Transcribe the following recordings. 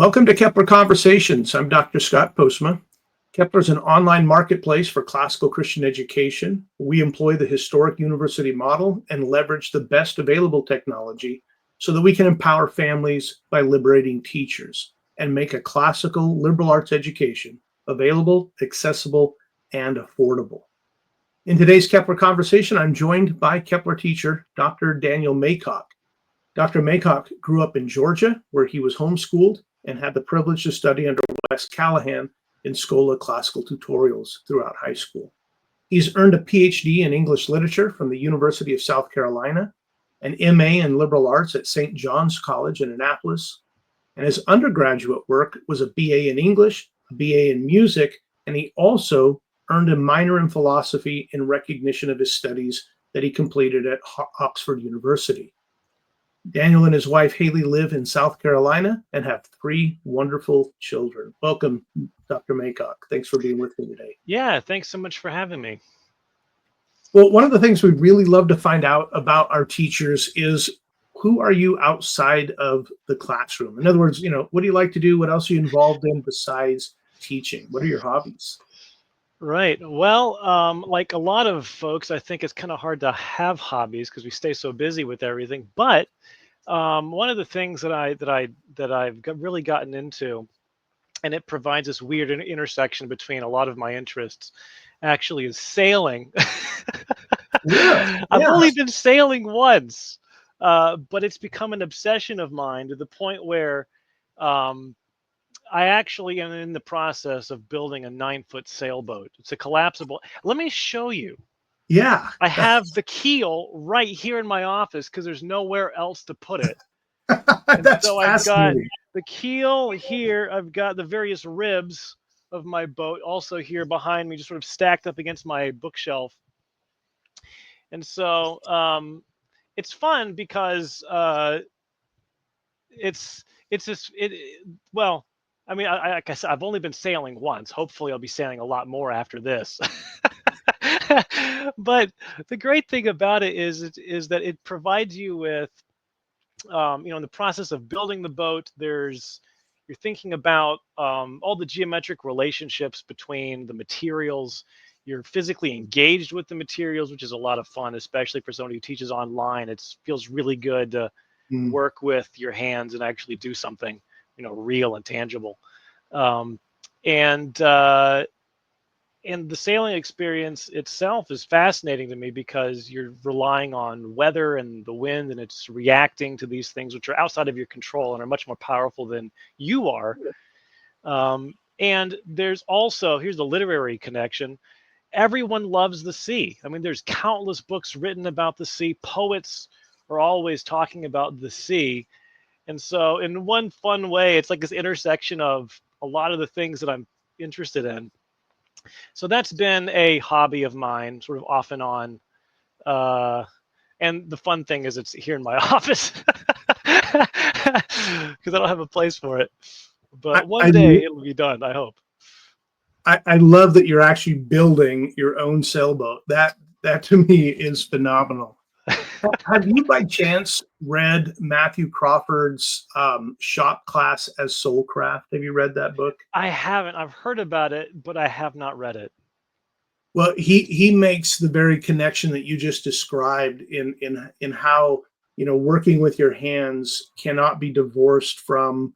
Welcome to Kepler Conversations. I'm Dr. Scott Postma. Kepler is an online marketplace for classical Christian education. We employ the historic university model and leverage the best available technology so that we can empower families by liberating teachers and make a classical liberal arts education available, accessible, and affordable. In today's Kepler Conversation, I'm joined by Kepler teacher, Dr. Daniel Maycock. Dr. Maycock grew up in Georgia, where he was homeschooled and had the privilege to study under Wes Callihan in Schola Classical Tutorials throughout high school. He's earned a Ph.D. in English literature from the University of South Carolina, an M.A. in liberal arts at St. John's College in Annapolis, and his undergraduate work was a B.A. in English, a B.A. in music, and he also earned a minor in philosophy in recognition of his studies that he completed at Oxford University. Daniel and his wife, Haley, live in South Carolina and have 3 wonderful children. Welcome, Dr. Maycock. Thanks for being with me today. Yeah, thanks so much for having me. Well, one of the things we really love to find out about our teachers is who are you outside of the classroom? In other words, what do you like to do? What else are you involved in besides teaching? What are your hobbies? Right. Well, like a lot of folks, I think it's kind of hard to have hobbies because we stay so busy with everything. But one of the things that I've really gotten into, and it provides this weird intersection between a lot of my interests, actually is sailing. Yeah. I've only been sailing once, but it's become an obsession of mine to the point where I actually am in the process of building a 9-foot sailboat. It's a collapsible. Let me show you. Yeah. I have the keel right here in my office because there's nowhere else to put it. And That's so I've got fascinating. the keel here. I've got the various ribs of my boat also here behind me, just sort of stacked up against my bookshelf. And so it's fun because it's just well, I mean, like I said, I've only been sailing once. Hopefully I'll be sailing a lot more after this. But the great thing about it is that it provides you with in the process of building the boat, you're thinking about all the geometric relationships between the materials. You're physically engaged with the materials, which is a lot of fun, especially for someone who teaches online. It feels really good to work with your hands and actually do something, real and tangible. And the sailing experience itself is fascinating to me because you're relying on weather and the wind, and it's reacting to these things which are outside of your control and are much more powerful than you are. And there's also, here's the literary connection. Everyone loves the sea. I mean, there's countless books written about the sea. Poets are always talking about the sea. And so in one fun way, it's like this intersection of a lot of the things that I'm interested in. So that's been a hobby of mine, sort of off and on. And the fun thing is it's here in my office because I don't have a place for it. But one day it'll be done, I hope. I love that you're actually building your own sailboat. That to me is phenomenal. Have you by chance read Matthew Crawford's Shop Class as Soulcraft? Have you read that book? I haven't. I've heard about it, but I have not read it. Well, he makes the very connection that you just described in how working with your hands cannot be divorced from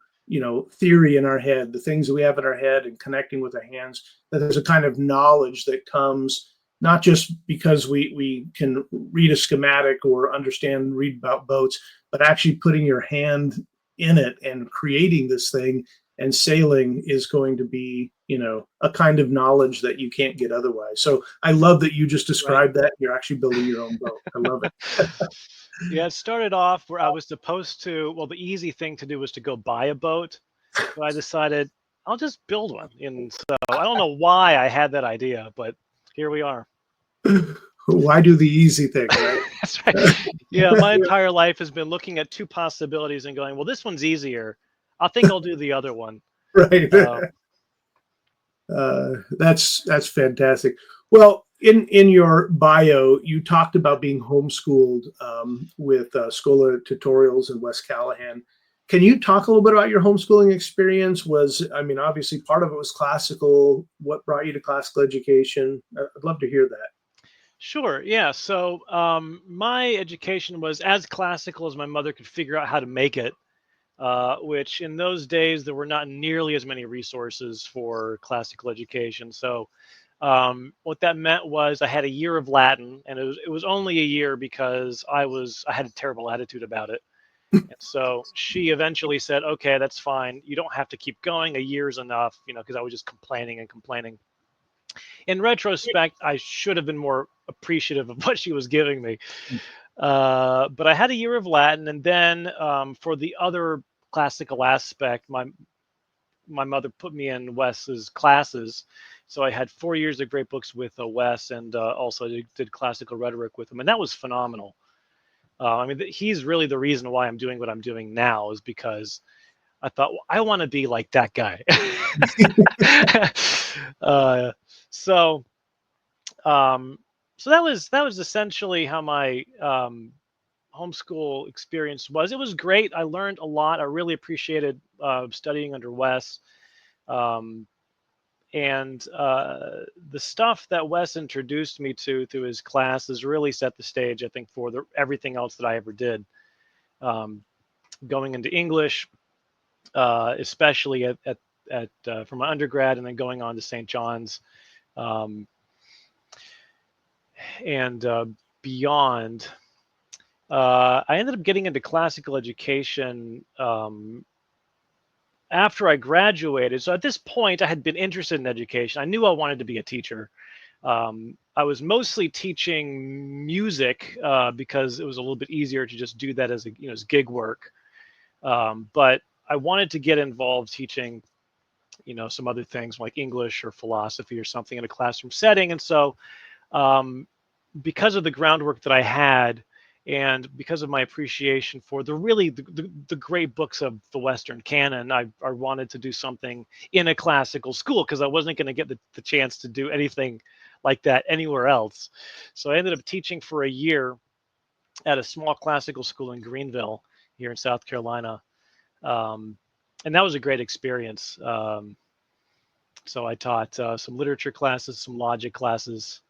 theory in our head, the things that we have in our head, and connecting with our hands. That there's a kind of knowledge that comes not just because we can read a schematic or read about boats, but actually putting your hand in it and creating this thing. And sailing is going to be, a kind of knowledge that you can't get otherwise. So I love that you just described that. You're actually building your own boat. I love it. Yeah, it started off where I was supposed to, well, the easy thing to do was to go buy a boat. But I decided I'll just build one. And so I don't know why I had that idea, but here we are. Why do the easy thing, right? That's right. Yeah, my entire life has been looking at 2 possibilities and going, well, this one's easier. I think I'll do the other one. Right. That's fantastic. Well, in your bio, you talked about being homeschooled with Schola Tutorials and Wes Callihan. Can you talk a little bit about your homeschooling experience? I mean, obviously part of it was classical. What brought you to classical education? I'd love to hear that. Sure. Yeah. So my education was as classical as my mother could figure out how to make it, which in those days there were not nearly as many resources for classical education. So what that meant was I had a year of Latin, and it was only a year because I had a terrible attitude about it. And so she eventually said, "Okay, that's fine. You don't have to keep going. A year's enough." Because I was just complaining and complaining. In retrospect, I should have been more appreciative of what she was giving me. But I had a year of Latin, and then for the other classical aspect, my mother put me in Wes's classes. So I had 4 years of great books with Wes, and also did classical rhetoric with him, and that was phenomenal. I mean, he's really the reason why I'm doing what I'm doing now, is because I thought, well, I want to be like that guy. uh, so um, so that was essentially how my homeschool experience was. It was great. I learned a lot. I really appreciated studying under Wes. Um, and the stuff that Wes introduced me to through his classes really set the stage, I think, for everything else that I ever did. Um, Going into English, especially for my undergrad, and then going on to St. John's, um, and beyond. I ended up getting into classical education after I graduated. So at this point, I had been interested in education. I knew I wanted to be a teacher. I was mostly teaching music because it was a little bit easier to just do that as as gig work. But I wanted to get involved teaching, some other things like English or philosophy or something in a classroom setting. And so, um, because of the groundwork that I had, and because of my appreciation for the great books of the Western canon, I wanted to do something in a classical school because I wasn't going to get the chance to do anything like that anywhere else. So I ended up teaching for a year at a small classical school in Greenville here in South Carolina. Um, and that was a great experience. So I taught some literature classes, some logic classes,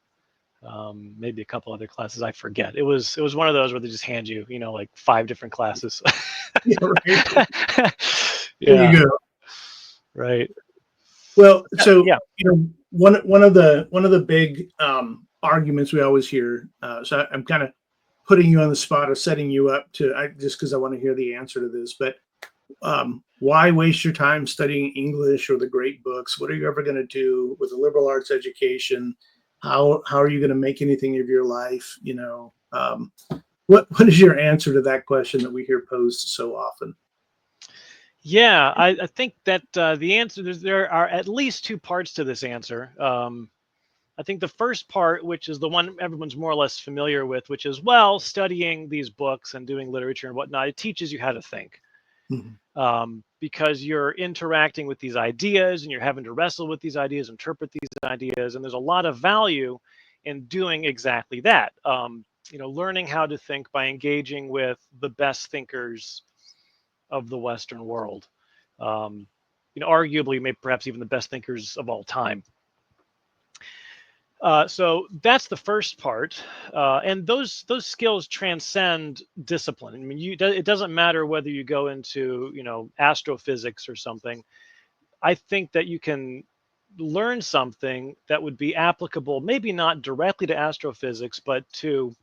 maybe a couple other classes. I forget. It was one of those where they just hand you, like 5 different classes. Yeah, right. There Yeah, you go. right. Well, so Yeah. one of the big arguments we always hear. So I'm kind of putting you on the spot or setting you up just because I want to hear the answer to this. But why waste your time studying English or the great books? What are you ever going to do with a liberal arts education? How are you going to make anything of your life? What is your answer to that question that we hear posed so often? Yeah, I think that the answer, there are at least two parts to this answer. I think the first part, which is the one everyone's more or less familiar with, which is, well, studying these books and doing literature and whatnot, it teaches you how to think. Mhm. Because you're interacting with these ideas and you're having to wrestle with these ideas, interpret these ideas, and there's a lot of value in doing exactly that. Learning how to think by engaging with the best thinkers of the Western world. Um, Arguably, maybe perhaps even the best thinkers of all time. So that's the first part, and those skills transcend discipline. I mean, it doesn't matter whether you go into astrophysics or something. I think that you can learn something that would be applicable, maybe not directly to astrophysics, but to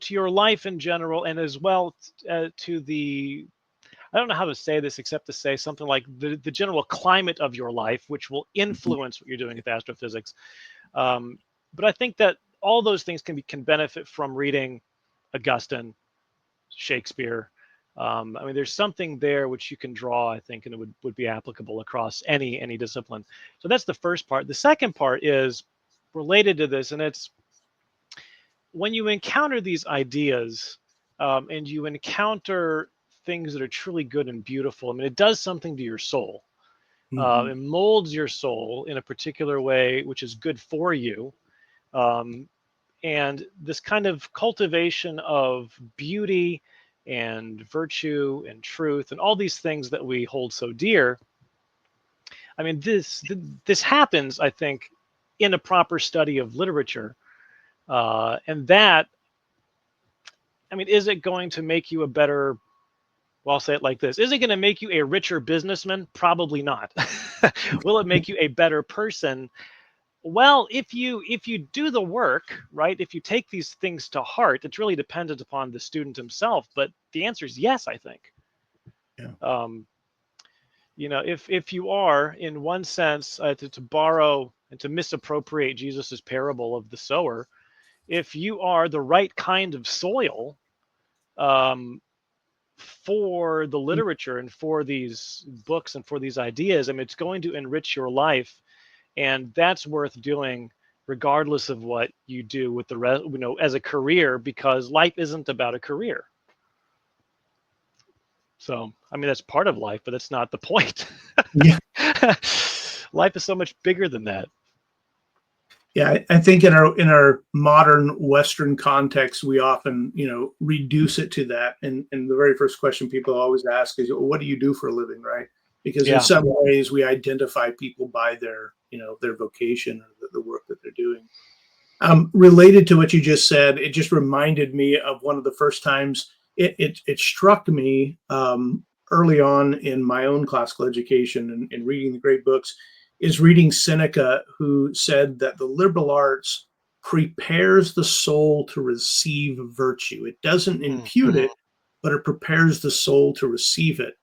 your life in general, and as well to the, I don't know how to say this except to say something like the general climate of your life, which will influence what you're doing with astrophysics. Um, but I think that all those things can benefit from reading Augustine, Shakespeare. I mean, there's something there which you can draw, I think, and it would be applicable across any discipline. So that's the first part. The second part is related to this, and it's when you encounter these ideas, and you encounter things that are truly good and beautiful. I mean, it does something to your soul. Mhm. It molds your soul in a particular way, which is good for you. Um, and this kind of cultivation of beauty and virtue and truth and all these things that we hold so dear. I mean, this happens, I think, in a proper study of literature. And that, I mean, is it going to make you a better, well, I'll say it like this. Is it going to make you a richer businessman? Probably not. Will it make you a better person? Well, if you do the work, right? If you take these things to heart, it's really dependent upon the student himself. But the answer is yes, I think. Yeah. If you are, in one sense, to borrow and to misappropriate Jesus's parable of the sower, if you are the right kind of soil for the literature and for these books and for these ideas, I mean, it's going to enrich your life, and that's worth doing regardless of what you do with the rest, as a career, because life isn't about a career. So, I mean, that's part of life, but that's not the point. Yeah. Life is so much bigger than that. Yeah, I think in our modern Western context, we often, reduce it to that. And the very first question people always ask is, well, what do you do for a living, right? Because in some ways we identify people by their, their vocation or the work that they're doing. Related to what you just said, it just reminded me of one of the first times it struck me early on in my own classical education and reading the great books, is reading Seneca, who said that the liberal arts prepares the soul to receive virtue. It doesn't impute it, but it prepares the soul to receive it.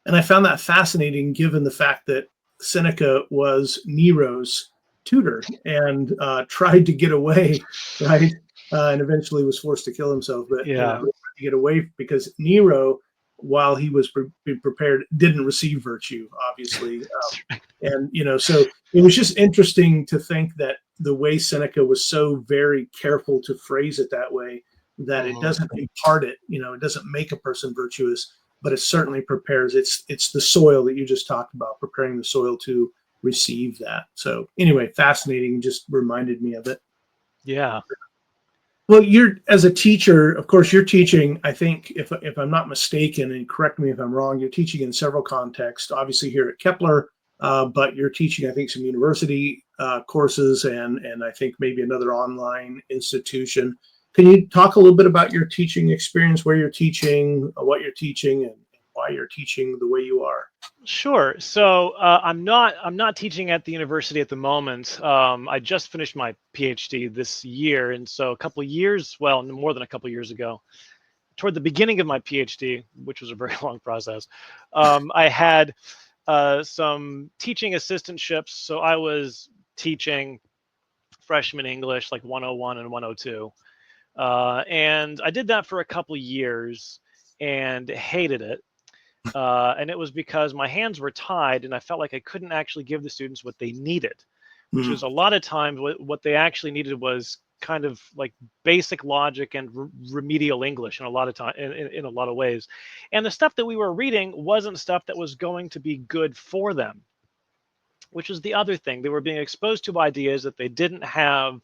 And I found that fascinating, given the fact that Seneca was Nero's tutor and tried to get away, right? And eventually was forced to kill himself, but to get away because Nero, while he was being prepared, didn't receive virtue, obviously. And, so it was just interesting to think that the way Seneca was so very careful to phrase it that way, that it doesn't impart it, it doesn't make a person virtuous, but it certainly prepares. It's the soil that you just talked about, preparing the soil to receive that. So anyway, fascinating, just reminded me of it. Yeah. Well, you're, as a teacher, of course, you're teaching, I think, if I'm not mistaken, and correct me if I'm wrong, you're teaching in several contexts, obviously here at Kepler, but you're teaching, I think, some university courses and I think maybe another online institution. Can you talk a little bit about your teaching experience, where you're teaching, what you're teaching, and why you're teaching the way you are? Sure. So I'm not teaching at the university at the moment. I just finished my Ph.D. this year, and so a couple of years, well, more than a couple of years ago, toward the beginning of my Ph.D., which was a very long process, I had some teaching assistantships. So I was teaching freshman English, like 101 and 102, and I did that for a couple of years and hated it. And it was because my hands were tied and I felt like I couldn't actually give the students what they needed, which was a lot of times what they actually needed was kind of like basic logic and remedial English in a lot of time, in a lot of ways. And the stuff that we were reading wasn't stuff that was going to be good for them, which is the other thing. They were being exposed to ideas that they didn't have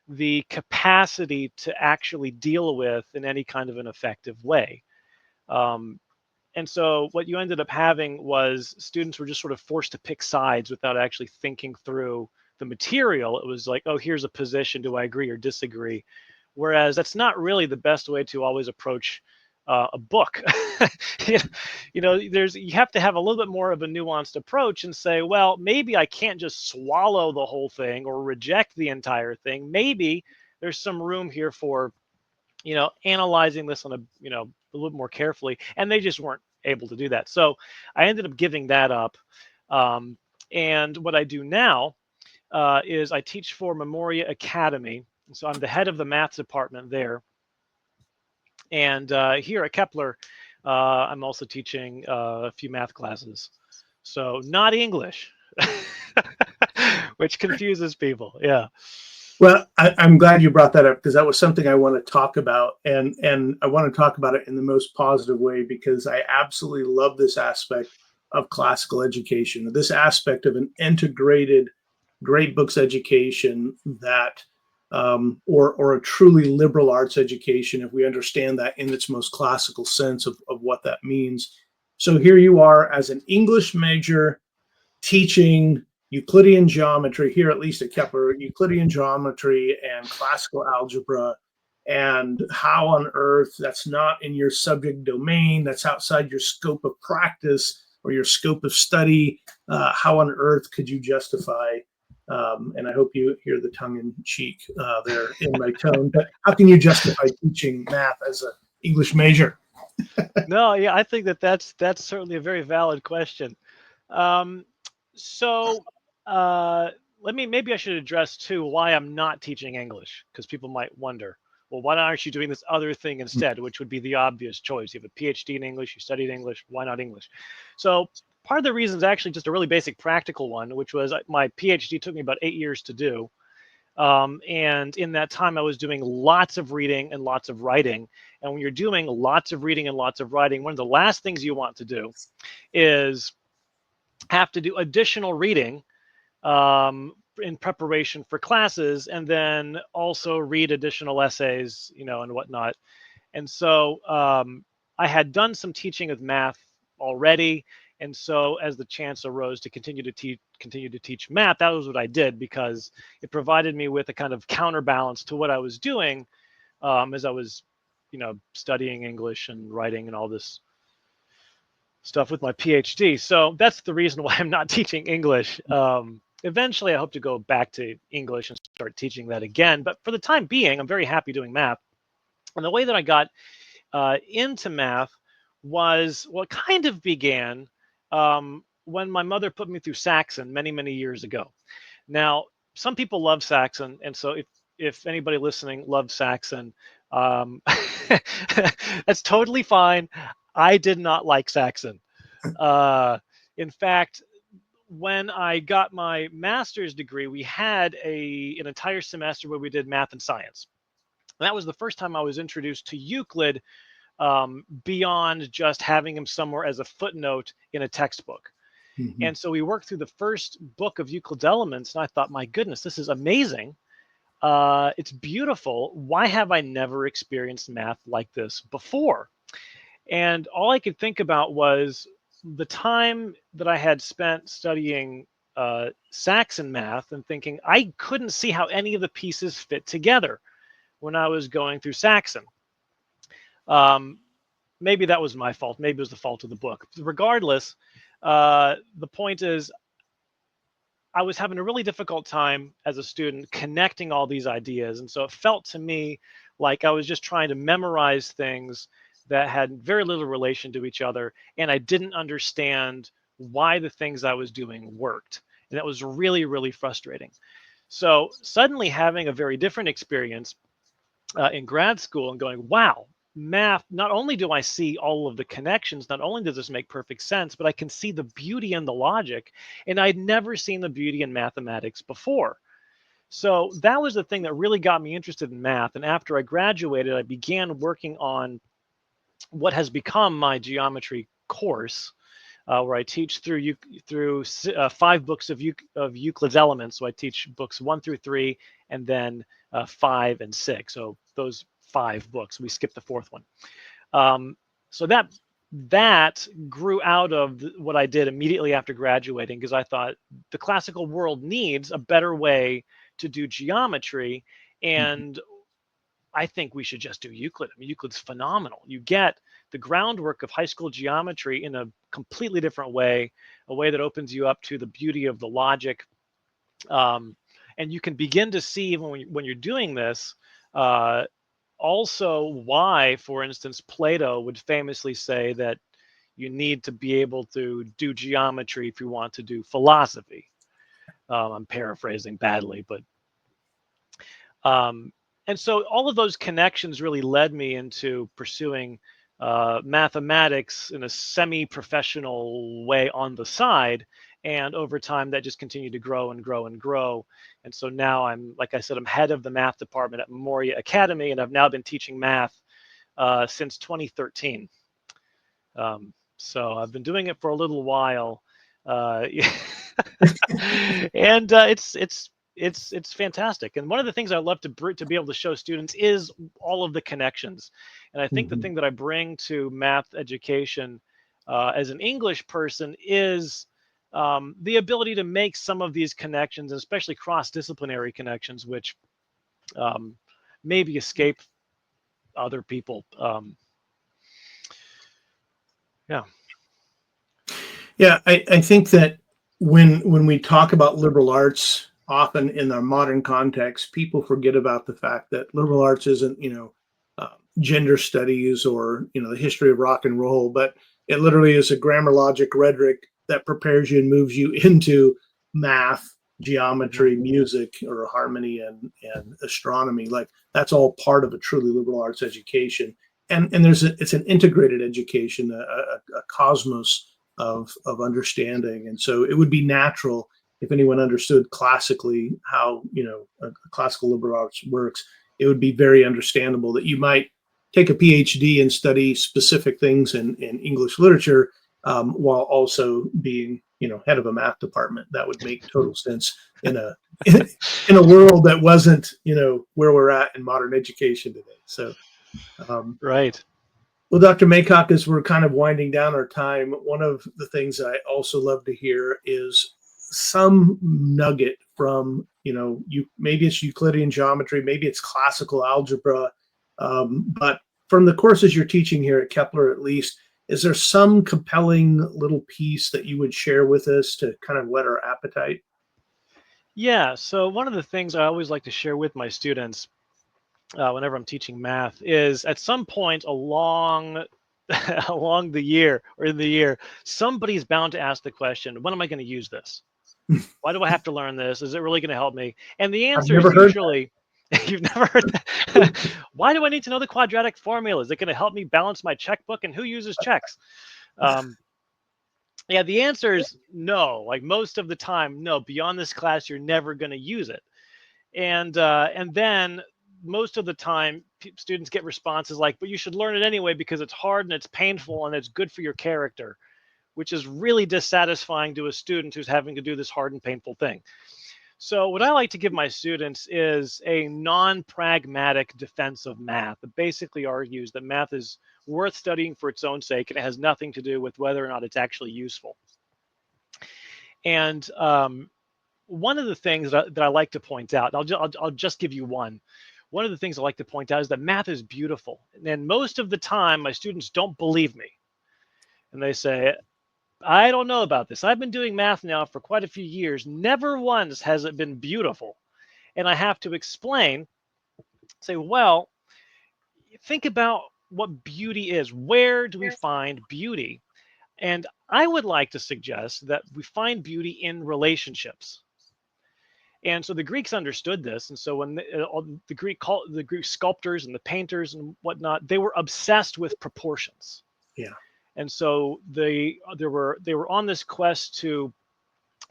the capacity to actually deal with in any kind of an effective way. And so what you ended up having was students were just sort of forced to pick sides without actually thinking through the material. It was like, oh, here's a position. Do I agree or disagree? Whereas that's not really the best way to always approach a book. You have to have a little bit more of a nuanced approach and say, well, maybe I can't just swallow the whole thing or reject the entire thing. Maybe there's some room here for, analyzing this on a little more carefully, and they just weren't able to do that. So I ended up giving that up. And what I do now is I teach for Memoria Academy. So I'm the head of the math department there. And here at Kepler, I'm also teaching a few math classes. So not English, which confuses people. Yeah. Well, I'm glad you brought that up, because that was something I want to talk about, and I want to talk about it in the most positive way, because I absolutely love this aspect of classical education, this aspect of an integrated great books education that or a truly liberal arts education, if we understand that in its most classical sense of what that means. So here you are as an English major teaching Euclidean geometry, here at least at Kepler, Euclidean geometry and classical algebra. And how on earth, that's not in your subject domain, that's outside your scope of practice or your scope of study. How on earth could you justify, and I hope you hear the tongue in cheek there in my tone, but how can you justify teaching math as an English major? No, yeah, I think that's certainly a very valid question. Um, so maybe I should address too why I'm not teaching English, because people might wonder, well, why aren't you doing this other thing instead, which would be the obvious choice. You have a PhD in English, you studied English, why not English? So part of the reason is actually just a really basic practical one, which was my PhD took me about 8 years to do. And in that time, I was doing lots of reading and lots of writing. And when you're doing lots of reading and lots of writing, one of the last things you want to do is have to do additional reading in preparation for classes, and then also read additional essays, and whatnot. And so I had done some teaching of math already. And so as the chance arose to continue to teach math, that was what I did, because it provided me with a kind of counterbalance to what I was doing as I was, studying English and writing and all this stuff with my PhD. So that's the reason why I'm not teaching English. Eventually, I hope to go back to English and start teaching that again. But for the time being, I'm very happy doing math. And the way that I got into math was what kind of began when my mother put me through Saxon many, many years ago. Now, some people love Saxon, and so if anybody listening loves Saxon, that's totally fine. I did not like Saxon. In fact, when I got my master's degree, we had an entire semester where we did math and science. And that was the first time I was introduced to Euclid beyond just having him somewhere as a footnote in a textbook. Mm-hmm. And so we worked through the first book of Euclid's Elements, and I thought, my goodness, this is amazing. It's beautiful. Why have I never experienced math like this before? And all I could think about was the time that I had spent studying Saxon math and thinking I couldn't see how any of the pieces fit together when I was going through Saxon. Maybe that was my fault. Maybe it was the fault of the book. Regardless, the point is I was having a really difficult time as a student connecting all these ideas. And so it felt to me like I was just trying to memorize things that had very little relation to each other. And I didn't understand why the things I was doing worked. And that was really, really frustrating. So suddenly having a very different experience in grad school and going, wow, math, not only do I see all of the connections, not only does this make perfect sense, but I can see the beauty and the logic. And I'd never seen the beauty in mathematics before. So that was the thing that really got me interested in math. And after I graduated, I began working on what has become my geometry course, where I teach through 5 books of Euclid's Elements. So I teach books 1 through 3, and then 5 and 6. So those 5 books. We skipped the 4th one. So that grew out of what I did immediately after graduating, because I thought the classical world needs a better way to do geometry, and I think we should just do Euclid. I mean, Euclid's phenomenal. You get the groundwork of high school geometry in a completely different way, a way that opens you up to the beauty of the logic. And you can begin to see when you're doing this, also why, for instance, Plato would famously say that you need to be able to do geometry if you want to do philosophy. I'm paraphrasing badly, but and so all of those connections really led me into pursuing mathematics in a semi-professional way on the side. And over time, that just continued to grow and grow and grow. And so now like I said, I'm head of the math department at Memoria Academy, and I've now been teaching math since 2013. So I've been doing it for a little while. And it's it's fantastic. And one of the things I love to be able to show students is all of the connections. And I think the Mhm. thing that I bring to math education as an English person is the ability to make some of these connections, especially cross-disciplinary connections, which um, maybe escape other people. Yeah. Yeah, I think that when we talk about liberal arts, often in our modern context, people forget about the fact that liberal arts isn't, gender studies or the history of rock and roll, but it literally is a grammar, logic, rhetoric that prepares you and moves you into math, Mhm. geometry, music, or harmony and astronomy. Like that's all part of a truly liberal arts education. And it's an integrated education, a cosmos of understanding. And so it would be natural if anyone understood classically how a classical liberal arts works. It would be very understandable that you might take a PhD and study specific things in English literature while also being head of a math department. That would make total sense in a in a world that wasn't where we're at in modern education today. So um, Right. well, Dr. Maycock, as we're kind of winding down our time, one of the things I also love to hear is some nugget from, you maybe it's Euclidean geometry, maybe it's classical algebra, but from the courses you're teaching here at Kepler, at least, is there some compelling little piece that you would share with us to kind of whet our appetite? Yeah. So one of the things I always like to share with my students whenever I'm teaching math is at some point along along the year or in the year, somebody's bound to ask the question, when am I going to use this? Why do I have to learn this? Is it really going to help me? And the I've answer never is heard usually, you've never heard that. Why do I need to know the quadratic formula? Is it going to help me balance my checkbook? And who uses checks? Um, yeah, the answer is no. Like most of the time, no. Beyond this class, you're never going to use it. And then most of the time students get responses like, but you should learn it anyway because it's hard and it's painful and it's good for your character, which is really dissatisfying to a student who's having to do this hard and painful thing. So what I like to give my students is a non-pragmatic defense of math that basically argues that math is worth studying for its own sake and it has nothing to do with whether or not it's actually useful. And one of the things that I like to point out, I'll just give you one. One of the things I like to point out is that math is beautiful. And most of the time, my students don't believe me. And they say, I don't know about this. I've been doing math now for quite a few years. Never once has it been beautiful. And I have to explain, say, well, think about what beauty is. Where do we find beauty? And I would like to suggest that we find beauty in relationships. And so the Greeks understood this, and so when the Greek sculptors and the painters and whatnot, they were obsessed with proportions. Yeah. And so they were on this quest to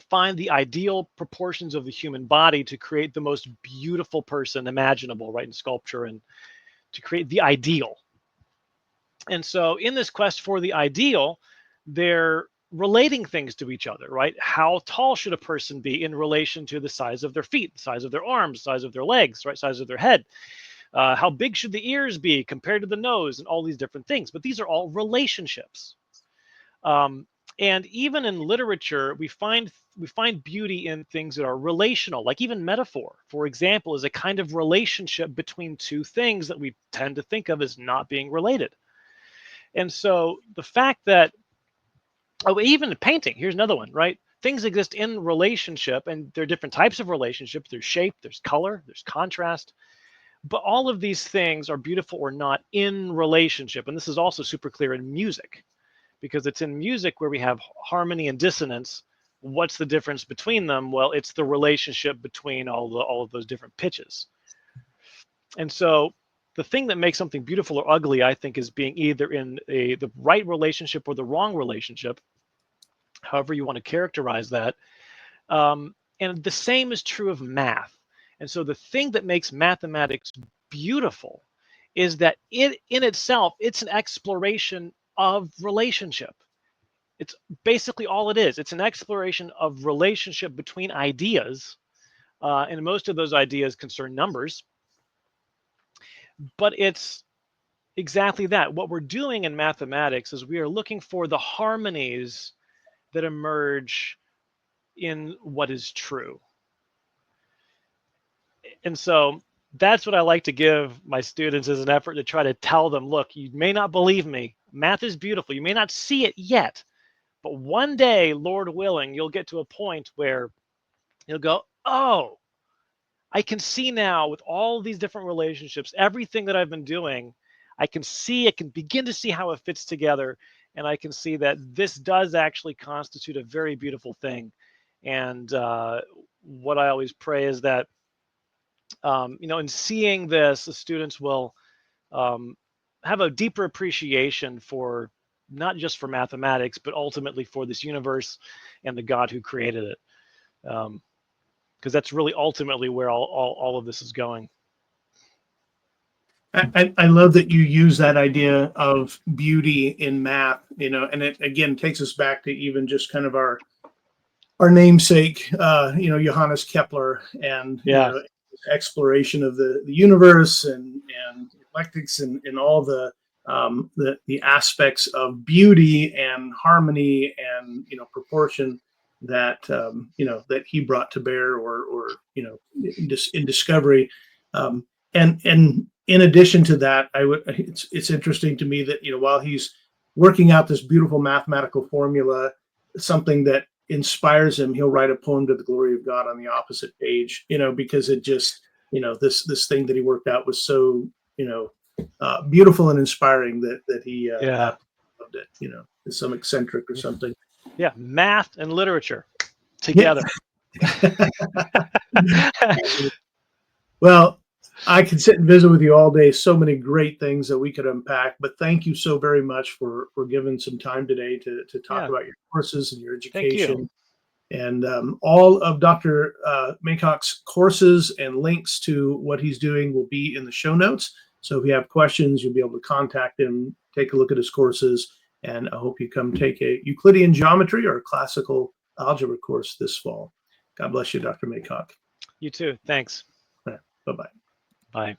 find the ideal proportions of the human body to create the most beautiful person imaginable, right, in sculpture, and to create the ideal. And so in this quest for the ideal, they're relating things to each other, right? How tall should a person be in relation to the size of their feet, the size of their arms, the size of their legs, right? Size of their head. How big should the ears be compared to the nose, and all these different things. But these are all relationships. Um, and even in literature, we find beauty in things that are relational, like even metaphor, for example, is a kind of relationship between two things that we tend to think of as not being related. And so the fact that, oh, even painting, here's another one, right? Things exist in relationship, and there are different types of relationships. There's shape, there's color, there's contrast. But all of these things are beautiful or not in relationship. And this is also super clear in music, because it's in music where we have harmony and dissonance. What's the difference between them? Well, it's the relationship between all of those different pitches. And so the thing that makes something beautiful or ugly, I think, is being either in the right relationship or the wrong relationship, however you want to characterize that. And the same is true of math. And so the thing that makes mathematics beautiful is that it in itself, it's an exploration of relationship. It's basically all it is. It's an exploration of relationship between ideas, and most of those ideas concern numbers. But it's exactly that. What we're doing in mathematics is we are looking for the harmonies that emerge in what is true. And so that's what I like to give my students as an effort to try to tell them, look, you may not believe me. Math is beautiful. You may not see it yet, but one day, Lord willing, you'll get to a point where you'll go, oh, I can see now with all these different relationships, everything that I've been doing, I can begin to see how it fits together. And I can see that this does actually constitute a very beautiful thing. And what I always pray is that, in seeing this, the students will have a deeper appreciation for not just for mathematics, but ultimately for this universe and the God who created it. Because that's really ultimately where all of this is going. I love that you use that idea of beauty in math, and it again takes us back to even just kind of our namesake, Johannes Kepler, and exploration of the universe and eclectics and all the aspects of beauty and harmony and proportion that that he brought to bear or in discovery, and in addition to that, it's interesting to me that while he's working out this beautiful mathematical formula, something that inspires him, he'll write a poem to the glory of God on the opposite page, because it just this thing that he worked out was so beautiful and inspiring that he loved it, as some eccentric or something. Yeah, math and literature together. Well, I could sit and visit with you all day. So many great things that we could unpack. But thank you so very much for giving some time today to talk about your courses and your education. Thank you. And all of Dr. Maycock's courses and links to what he's doing will be in the show notes. So if you have questions, you'll be able to contact him, take a look at his courses, and I hope you come take a Euclidean geometry or classical algebra course this fall. God bless you, Dr. Maycock. You too. Thanks. Bye-bye. Bye.